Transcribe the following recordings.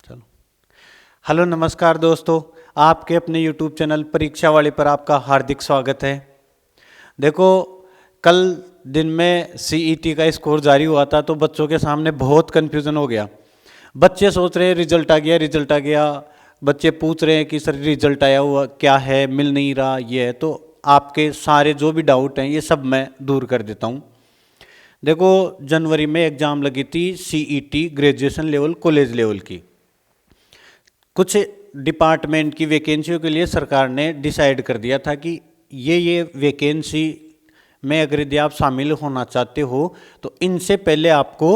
चलो। हेलो नमस्कार दोस्तों, आपके अपने यूट्यूब चैनल परीक्षा वाले पर आपका हार्दिक स्वागत है। देखो, कल दिन में सीईटी का स्कोर जारी हुआ था तो बच्चों के सामने बहुत कन्फ्यूज़न हो गया। बच्चे सोच रहे हैं रिजल्ट आ गया, रिजल्ट आ गया। बच्चे पूछ रहे हैं कि सर रिजल्ट आया हुआ क्या है, मिल नहीं रहा, ये है। तो आपके सारे जो भी डाउट हैं ये सब मैं दूर कर देता हूँ। देखो, जनवरी में एग्ज़ाम लगी थी CET graduation level college level की। कुछ डिपार्टमेंट की वैकेंसियों के लिए सरकार ने डिसाइड कर दिया था कि ये वैकेंसी में अगर यदि आप शामिल होना चाहते हो तो इनसे पहले आपको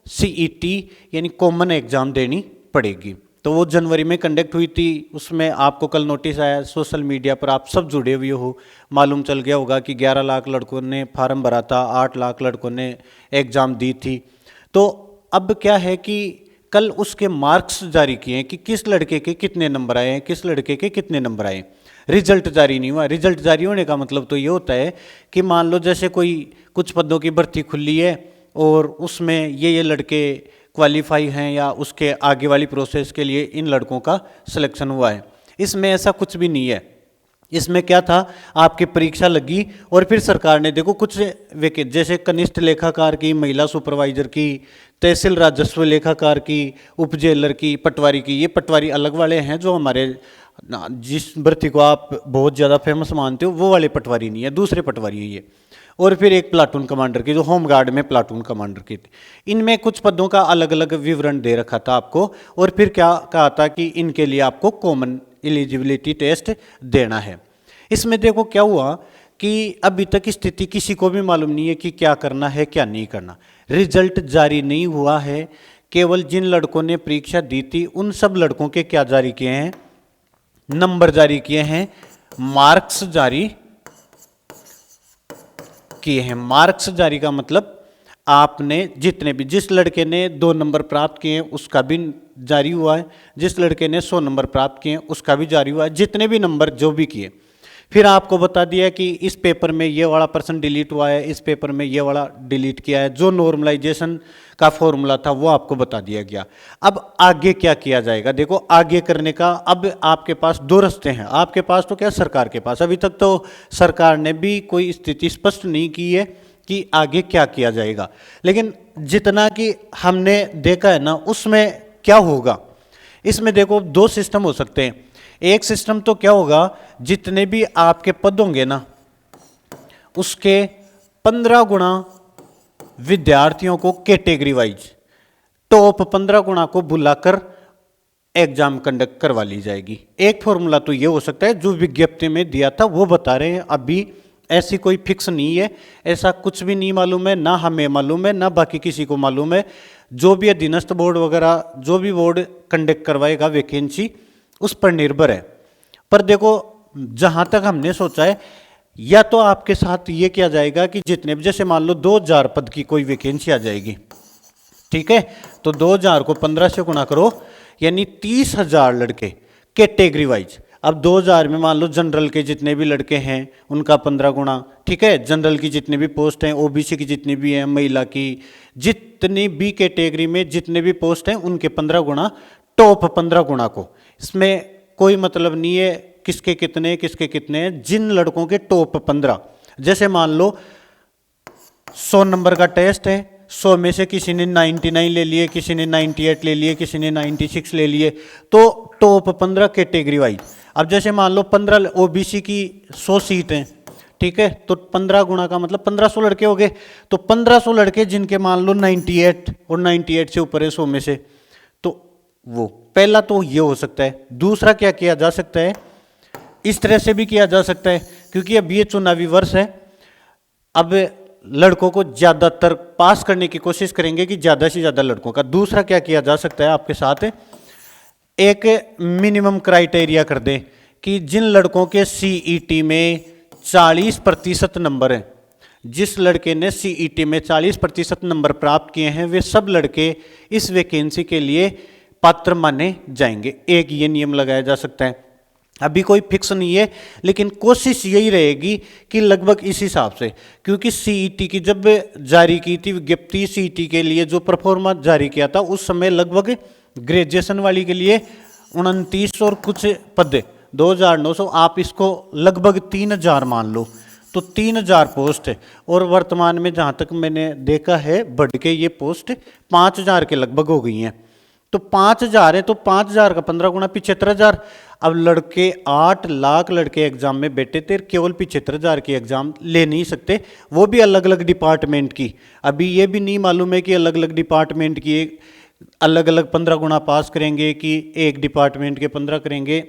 सीईटी यानी कॉमन एग्ज़ाम देनी पड़ेगी। तो वो जनवरी में कंडक्ट हुई थी। उसमें आपको कल नोटिस आया, सोशल मीडिया पर आप सब जुड़े हुए हो, मालूम चल गया होगा कि 11 लाख लड़कों ने फार्म भरा था, 8 लाख लड़कों ने एग्ज़ाम दी थी। तो अब क्या है कि कल उसके मार्क्स जारी किए हैं कि किस लड़के के कितने नंबर आए हैं, किस लड़के के कितने नंबर आए। रिजल्ट जारी नहीं हुआ। रिजल्ट जारी होने का मतलब तो ये होता है कि मान लो जैसे कोई कुछ पदों की भर्ती खुली है और उसमें ये लड़के क्वालिफाई हैं या उसके आगे वाली प्रोसेस के लिए इन लड़कों का सिलेक्शन हुआ है। इसमें ऐसा कुछ भी नहीं है। इसमें क्या था, आपकी परीक्षा लगी और फिर सरकार ने देखो कुछ जैसे कनिष्ठ लेखाकार की, महिला सुपरवाइजर की, तहसील राजस्व लेखाकार की, उप जेलर की, पटवारी की। ये पटवारी अलग वाले हैं जो हमारे जिस भर्ती को आप बहुत ज़्यादा फेमस मानते हो वो वाले पटवारी नहीं है, दूसरे पटवारी है ये। और फिर एक प्लाटून कमांडर की, जो होमगार्ड में प्लाटून कमांडर की थी। इनमें कुछ पदों का अलग अलग विवरण दे रखा था आपको। और फिर क्या कहा था कि इनके लिए आपको कॉमन एलिजिबिलिटी टेस्ट देना है। इसमें देखो क्या हुआ कि अभी तक स्थिति किसी को भी मालूम नहीं है कि क्या करना है क्या नहीं करना। रिजल्ट जारी नहीं हुआ है। केवल जिन लड़कों ने परीक्षा दी थी उन सब लड़कों के क्या जारी किए हैं, नंबर जारी किए हैं, मार्क्स जारी किए हैं। मार्क्स जारी का मतलब आपने जितने भी, जिस लड़के ने 2 नंबर प्राप्त किए हैं उसका भी जारी हुआ है, जिस लड़के ने 100 नंबर प्राप्त किए हैं उसका भी जारी हुआ है, जितने भी नंबर जो भी किए। फिर आपको बता दिया कि इस पेपर में ये वाला पर्सन डिलीट हुआ है, इस पेपर में ये वाला डिलीट किया है। जो नॉर्मलाइजेशन का फॉर्मूला था वो आपको बता दिया गया। अब आगे क्या किया जाएगा, देखो आगे करने का अब आपके पास 2 रास्ते हैं। आपके पास तो क्या, सरकार के पास। अभी तक तो सरकार ने भी कोई स्थिति स्पष्ट नहीं की है कि आगे क्या किया जाएगा। लेकिन जितना कि हमने देखा है ना उसमें क्या होगा, इसमें देखो 2 सिस्टम हो सकते हैं। एक सिस्टम तो क्या होगा, जितने भी आपके पद होंगे ना उसके 15 गुना विद्यार्थियों को कैटेगरी वाइज टॉप 15 गुना को बुलाकर एग्जाम कंडक्ट करवा ली जाएगी। एक फॉर्मूला तो ये हो सकता है, जो विज्ञप्ति में दिया था वो बता रहे हैं। अभी ऐसी कोई फिक्स नहीं है, ऐसा कुछ भी नहीं मालूम है, ना हमें मालूम है ना बाकी किसी को मालूम है। जो भी अधीनस्थ बोर्ड वगैरह, जो भी बोर्ड कंडक्ट करवाएगा वैकेंसी उस पर निर्भर है। पर देखो, जहां तक हमने सोचा है, या तो आपके साथ ये किया जाएगा कि जितने भी, जैसे मान लो 2000 पद की कोई वैकेंसी आ जाएगी, ठीक है, तो 2000 को 15 से गुणा करो, यानी 30,000 लड़के कैटेगरी वाइज। अब 2000 में मान लो जनरल के जितने भी लड़के हैं उनका 15 गुना, ठीक है, जनरल की जितनी भी पोस्ट हैं, ओबीसी की जितनी भी हैं, महिला की जितनी भी कैटेगरी में जितने भी पोस्ट हैं उनके 15 गुना, टॉप 15 गुना को। इसमें कोई मतलब नहीं है किसके कितने हैं, जिन लड़कों के टॉप 15। जैसे मान लो 100 नंबर का टेस्ट है, 100 में से किसी ने 99 ले लिए, किसी ने 98 ले लिए, किसी ने 96 ले लिए, तो टॉप 15 कैटेगरी वाइज। अब जैसे मान लो 15 ओबीसी की 100 सीट हैं, ठीक है, तो 15 गुना का मतलब 1500 लड़के हो गए। तो 1500 लड़के जिनके मान लो 98 और 98 से ऊपर है 100 में से, तो वो पहला तो ये हो सकता है। दूसरा क्या किया जा सकता है, इस तरह से भी किया जा सकता है, क्योंकि अब ये चुनावी वर्ष है। अब लड़कों को ज़्यादातर पास करने की कोशिश करेंगे कि ज़्यादा से ज़्यादा लड़कों का। दूसरा क्या किया जा सकता है, आपके साथ एक मिनिमम क्राइटेरिया कर दें कि जिन लड़कों के सीईटी में 40% नंबर हैं, जिस लड़के ने सीईटी में 40% नंबर प्राप्त किए हैं, वे सब लड़के इस वैकेंसी के लिए पात्र माने जाएंगे। एक ये नियम लगाया जा सकता है। अभी कोई फिक्स नहीं है, लेकिन कोशिश यही रहेगी कि लगभग इस हिसाब से, क्योंकि सीईटी की जब जारी की थी विज्ञप्ति, सीईटी के लिए जो परफॉर्मा जारी किया था उस समय लगभग ग्रेजुएशन वाली के लिए 29 और कुछ पद, 2900, आप इसको लगभग 3000 मान लो, तो 3000 पोस्ट है। और वर्तमान में जहाँ तक मैंने देखा है बढ़ के ये पोस्ट 5000 के लगभग हो गई हैं। तो 5000 है तो 5000 का 15 गुना 75,000। अब लड़के 8 लाख लड़के एग्जाम में बैठे थे, केवल 75,000 की एग्जाम ले नहीं सकते, वो भी अलग अलग डिपार्टमेंट की। अभी ये भी नहीं मालूम है कि अलग अलग डिपार्टमेंट की अलग अलग 15 गुना पास करेंगे कि एक डिपार्टमेंट के 15 करेंगे,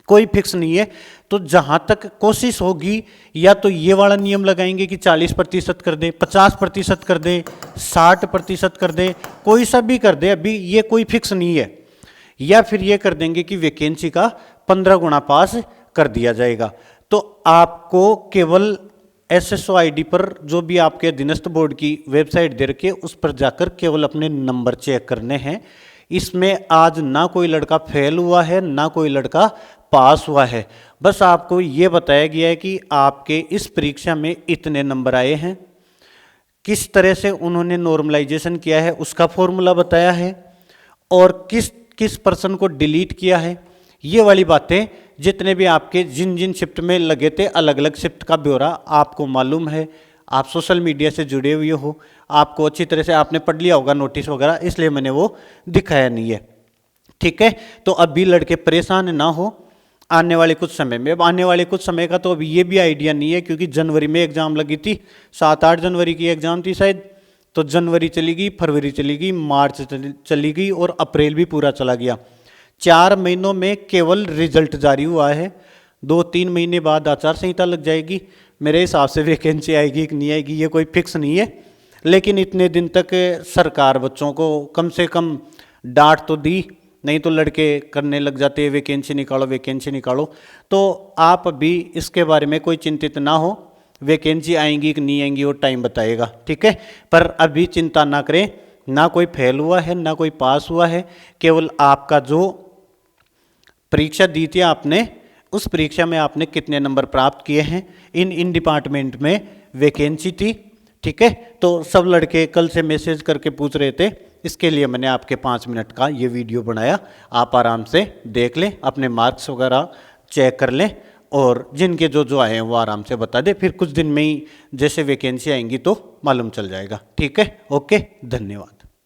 कोई फिक्स नहीं है। तो जहां तक कोशिश होगी, या तो ये वाला नियम लगाएंगे कि 40% कर दें, 50% कर दें, 60% कर दें, कोई सा भी कर दे, अभी ये कोई फिक्स नहीं है। या फिर ये कर देंगे कि वैकेंसी का 15 गुना पास कर दिया जाएगा। तो आपको केवल SSO ID पर, जो भी आपके अधीनस्थ बोर्ड की वेबसाइट दे रखी है, उस पर जाकर केवल अपने नंबर चेक करने हैं। इसमें आज ना कोई लड़का फेल हुआ है, ना कोई लड़का पास हुआ है। बस आपको ये बताया गया है कि आपके इस परीक्षा में इतने नंबर आए हैं, किस तरह से उन्होंने नॉर्मलाइजेशन किया है उसका फॉर्मूला बताया है, और किस किस पर्सन को डिलीट किया है। ये वाली बातें जितने भी आपके जिन जिन शिफ्ट में लगे थे, अलग अलग शिफ्ट का ब्यौरा आपको मालूम है, आप सोशल मीडिया से जुड़े हुए हो, आपको अच्छी तरह से आपने पढ़ लिया होगा नोटिस वगैरह, इसलिए मैंने वो दिखाया नहीं है। ठीक है, तो अभी लड़के परेशान ना हो आने वाले कुछ समय में। अब आने वाले कुछ समय का तो अभी ये भी आइडिया नहीं है, क्योंकि जनवरी में एग्जाम लगी थी, 7-8 जनवरी की एग्जाम थी शायद, तो जनवरी चली गई, फरवरी चली गई, मार्च चली गई और अप्रैल भी पूरा चला गया। 4 महीनों में केवल रिजल्ट जारी हुआ है। 2-3 महीने बाद आचार संहिता लग जाएगी, मेरे हिसाब से वैकेंसी आएगी कि नहीं आएगी ये कोई फिक्स नहीं है। लेकिन इतने दिन तक सरकार बच्चों को कम से कम डांट तो दी, नहीं तो लड़के करने लग जाते हैं वैकेंसी निकालो वैकेंसी निकालो। तो आप अभी इसके बारे में कोई चिंतित ना हो, वैकेंसी आएंगी कि नहीं आएंगी वो टाइम बताएगा। ठीक है, पर अभी चिंता ना करें, ना कोई फेल हुआ है ना कोई पास हुआ है, केवल आपका जो परीक्षा दी थी आपने, उस परीक्षा में आपने कितने नंबर प्राप्त किए हैं, इन डिपार्टमेंट में वैकेंसी थी। ठीक है, तो सब लड़के कल से मैसेज करके पूछ रहे थे, इसके लिए मैंने आपके 5 मिनट का ये वीडियो बनाया। आप आराम से देख लें, अपने मार्क्स वगैरह चेक कर लें, और जिनके जो जो आए हैं वो आराम से बता दें, फिर कुछ दिन में ही जैसे वैकेंसी आएंगी तो मालूम चल जाएगा। ठीक है, ओके, धन्यवाद।